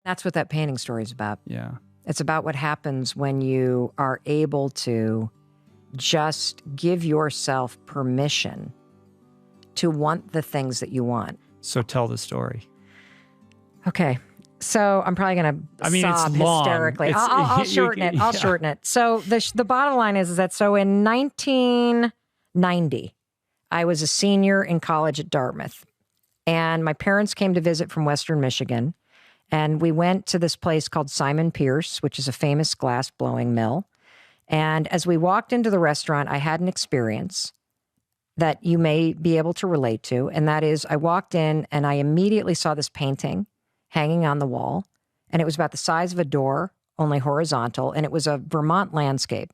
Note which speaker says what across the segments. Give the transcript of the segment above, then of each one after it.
Speaker 1: That's what that painting story is about.
Speaker 2: Yeah.
Speaker 1: It's about what happens when you are able to just give yourself permission to want the things that you want.
Speaker 2: So tell the story.
Speaker 1: Okay. So I'm probably going to sob
Speaker 2: it's long.
Speaker 1: hysterically. I'll shorten it. I'll shorten it. So the bottom line is that so in 1990, I was a senior in college at Dartmouth, and my parents came to visit from Western Michigan, and we went to this place called Simon Pierce, which is a famous glass blowing mill. And as we walked into the restaurant, I had an experience that you may be able to relate to, and that is I walked in and I immediately saw this painting hanging on the wall, and it was about the size of a door, only horizontal, and it was a Vermont landscape.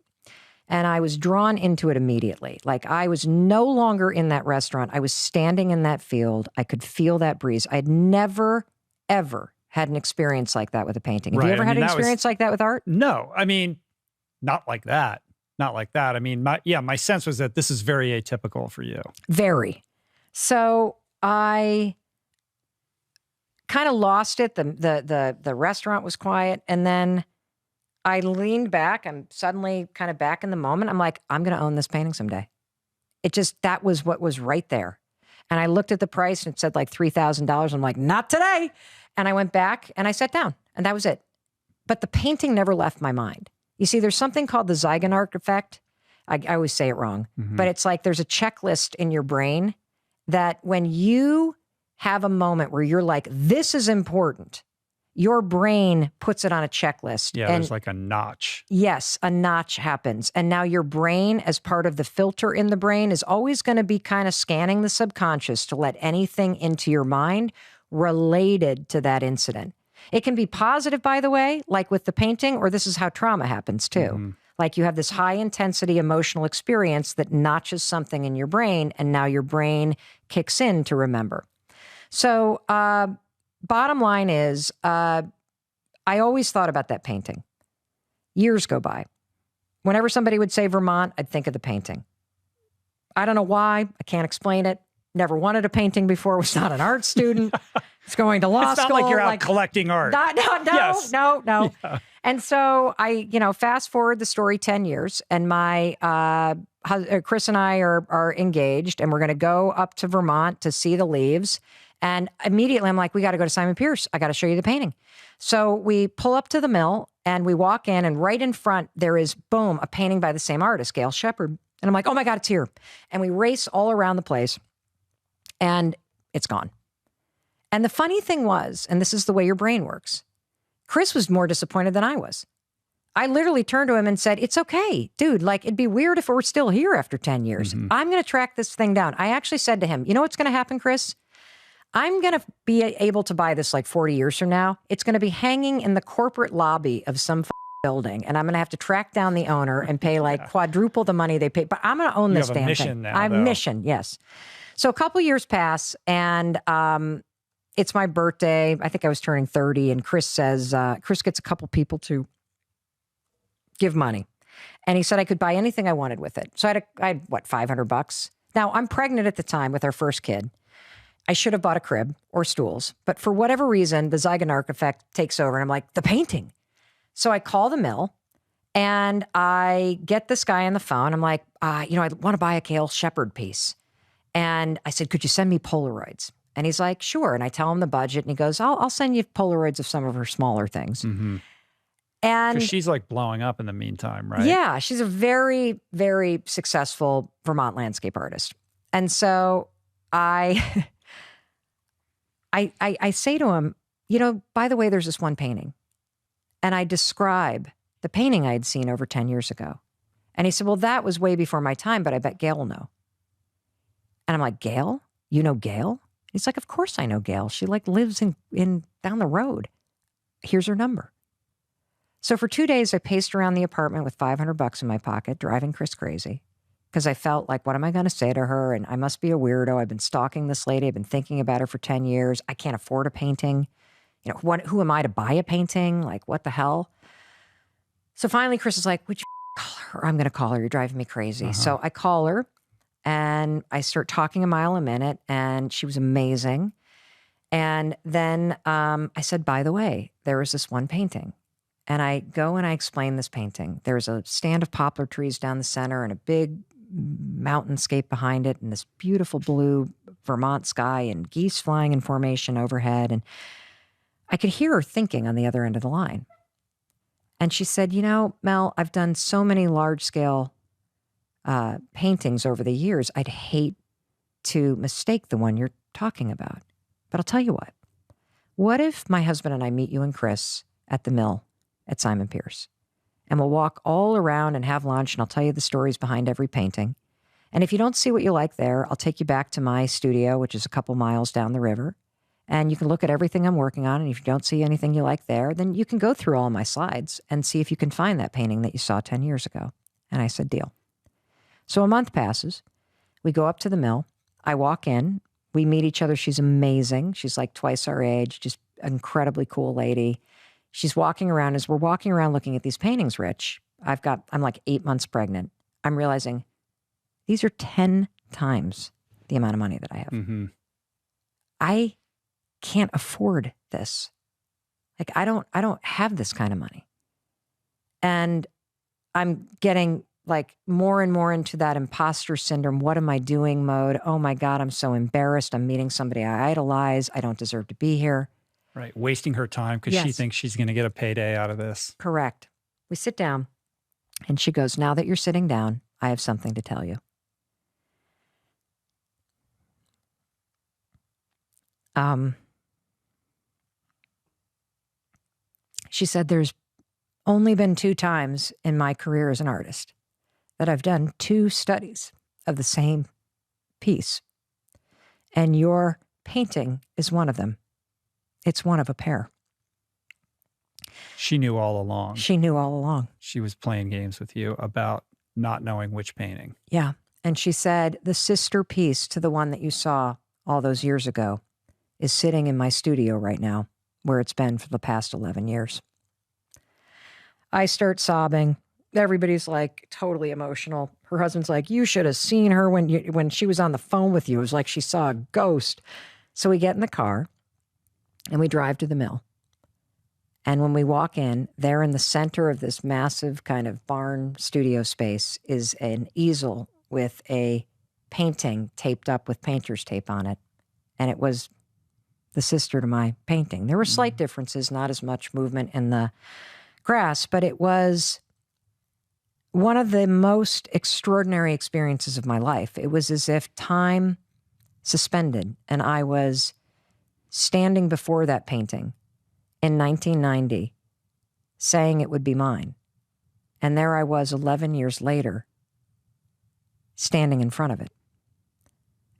Speaker 1: And I was drawn into it immediately. Like I was no longer in that restaurant. I was standing in that field. I could feel that breeze. I had never, ever had an experience like that with a painting. Have you ever had an experience like that with art?
Speaker 2: No, I mean, not like that. Not like that. I mean, my sense was that this is very atypical for you.
Speaker 1: Very. So I kind of lost it. The restaurant was quiet. And then I leaned back. I'm suddenly kind of back in the moment. I'm like, I'm going to own this painting someday. That was what was right there. And I looked at the price and it said like $3,000. I'm like, not today. And I went back and I sat down and that was it. But the painting never left my mind. You see, there's something called the Zeigarnik effect. I always say it wrong, but it's like there's a checklist in your brain that when you have a moment where you're like, this is important, your brain puts it on a checklist.
Speaker 2: Yeah, there's like a notch.
Speaker 1: Yes, a notch happens. And now your brain, as part of the filter in the brain, is always going to be kind of scanning the subconscious to let anything into your mind related to that incident. It can be positive, by the way, like with the painting, or this is how trauma happens too. Like you have this high intensity emotional experience that notches something in your brain, and now your brain kicks in to remember. So bottom line is, I always thought about that painting. Years go by. Whenever somebody would say Vermont, I'd think of the painting. I don't know why. I can't explain it. Never wanted a painting before. Was not an art student. It's going to law school.
Speaker 2: It's not like you're out collecting art.
Speaker 1: No.
Speaker 2: Yes.
Speaker 1: Yeah. And so I, fast forward the story 10 years, and my Chris and I are engaged, and we're going to go up to Vermont to see the leaves. And immediately I'm like, we got to go to Simon Pierce. I got to show you the painting. So we pull up to the mill and we walk in, and right in front there is, boom, a painting by the same artist, Gail Shepard. And I'm like, oh my God, it's here. And we race all around the place and it's gone. And the funny thing was, and this is the way your brain works, Chris was more disappointed than I was. I literally turned to him and said, it's okay, dude. Like, it'd be weird if it were still here after 10 years. I'm going to track this thing down. I actually said to him, you know what's going to happen, Chris? I'm going to be able to buy this like 40 years from now. It's going to be hanging in the corporate lobby of some building, and I'm going to have to track down the owner and pay like quadruple the money they pay. But I'm going to own this damn thing.
Speaker 2: Now,
Speaker 1: I have a mission, yes. So a couple years pass, and it's my birthday. I think I was turning 30, and Chris says, Chris gets a couple people to give money. And he said I could buy anything I wanted with it. So I had what, $500? Now, I'm pregnant at the time with our first kid. I should have bought a crib or stools, but for whatever reason, the Zeigarnik effect takes over, and I'm like, the painting. So I call the mill, and I get this guy on the phone. I'm like, I want to buy a Gail Shepard piece. And I said, could you send me Polaroids? And he's like, sure. And I tell him the budget, and he goes, I'll send you Polaroids of some of her smaller things. And
Speaker 2: she's like blowing up in the meantime, right?
Speaker 1: Yeah, she's a very, very successful Vermont landscape artist. And so I say to him, by the way, there's this one painting. And I describe the painting I had seen over 10 years ago. And he said, well, that was way before my time, but I bet Gail will know. And I'm like, Gail? You know Gail? He's like, of course I know Gail. She like lives in down the road. Here's her number. So for 2 days, I paced around the apartment with $500 in my pocket, driving Chris crazy. Because I felt like, what am I going to say to her? And I must be a weirdo. I've been stalking this lady. I've been thinking about her for 10 years. I can't afford a painting. Who am I to buy a painting? Like, what the hell? So finally, Chris is like, would you call her? I'm going to call her. You're driving me crazy. So I call her, and I start talking a mile a minute, and she was amazing. And then I said, by the way, there was this one painting. And I go and I explain this painting. There's a stand of poplar trees down the center and a big mountainscape behind it and this beautiful blue Vermont sky and geese flying in formation overhead. And I could hear her thinking on the other end of the line. And she said, you know, Mel, I've done so many large-scale paintings over the years. I'd hate to mistake the one you're talking about. But I'll tell you what. What if my husband and I meet you and Chris at the mill at Simon Pierce? And we'll walk all around and have lunch, and I'll tell you the stories behind every painting. And if you don't see what you like there, I'll take you back to my studio, which is a couple miles down the river. And you can look at everything I'm working on. And if you don't see anything you like there, then you can go through all my slides and see if you can find that painting that you saw 10 years ago. And I said, deal. So a month passes. We go up to the mill. I walk in. We meet each other. She's amazing. She's like twice our age, just an incredibly cool lady. She's walking around. As we're walking around looking at these paintings, Rich, I'm like 8 months pregnant. I'm realizing these are 10 times the amount of money that I have.
Speaker 2: Mm-hmm.
Speaker 1: I can't afford this. Like, I don't have this kind of money. And I'm getting like more and more into that imposter syndrome. What am I doing mode? Oh my God, I'm so embarrassed. I'm meeting somebody I idolize. I don't deserve to be here.
Speaker 2: Right. Wasting her time because she thinks she's going to get a payday out of this. Correct.
Speaker 1: We sit down and she goes, now that you're sitting down, I have something to tell you. She said, there's only been 2 times in my career as an artist that I've done 2 studies of the same piece. And your painting is one of them. It's one of a pair.
Speaker 2: She knew all along.
Speaker 1: She knew all along.
Speaker 2: She was playing games with you about not knowing which painting.
Speaker 1: Yeah. And she said, the sister piece to the one that you saw all those years ago is sitting in my studio right now, where it's been for the past 11 years. I start sobbing. Everybody's like totally emotional. Her husband's like, you should have seen her when she was on the phone with you. It was like she saw a ghost. So we get in the car and we drive to the mill. And when we walk in, there in the center of this massive kind of barn studio space is an easel with a painting taped up with painter's tape on it. And it was the sister to my painting. There were slight differences, not as much movement in the grass, but it was one of the most extraordinary experiences of my life. It was as if time suspended and I was standing before that painting in 1990 saying it would be mine. And there I was 11 years later standing in front of it.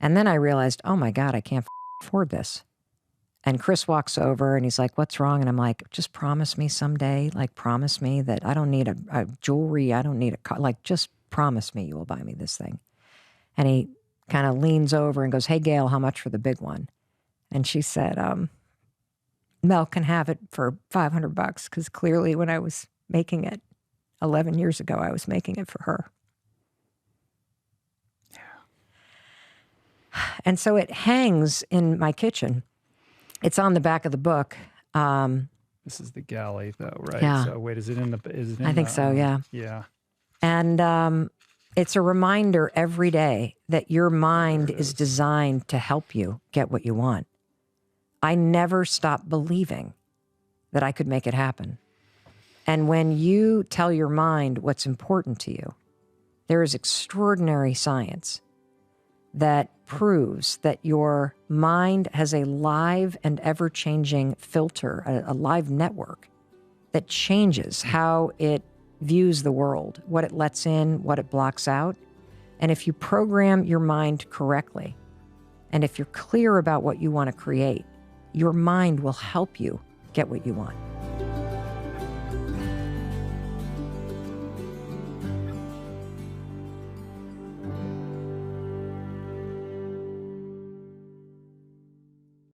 Speaker 1: And then I realized, oh my God, I can't afford this. And Chris walks over and he's like, what's wrong? And I'm like, just promise me someday, like promise me that I don't need a jewelry. I don't need a car. Like, just promise me you will buy me this thing. And he kind of leans over and goes, hey, Gail, how much for the big one? And she said, Mel can have it for $500 because clearly when I was making it 11 years ago, I was making it for her. Yeah. And so it hangs in my kitchen. It's on the back of the book.
Speaker 2: This is the galley, though, right?
Speaker 1: Yeah.
Speaker 2: So wait, is it in the?
Speaker 1: I think so. Yeah.
Speaker 2: Yeah.
Speaker 1: And it's a reminder every day that your mind is designed to help you get what you want. I never stopped believing that I could make it happen. And when you tell your mind what's important to you, there is extraordinary science that proves that your mind has a live and ever-changing filter, a live network that changes how it views the world, what it lets in, what it blocks out. And if you program your mind correctly, and if you're clear about what you want to create, your mind will help you get what you want.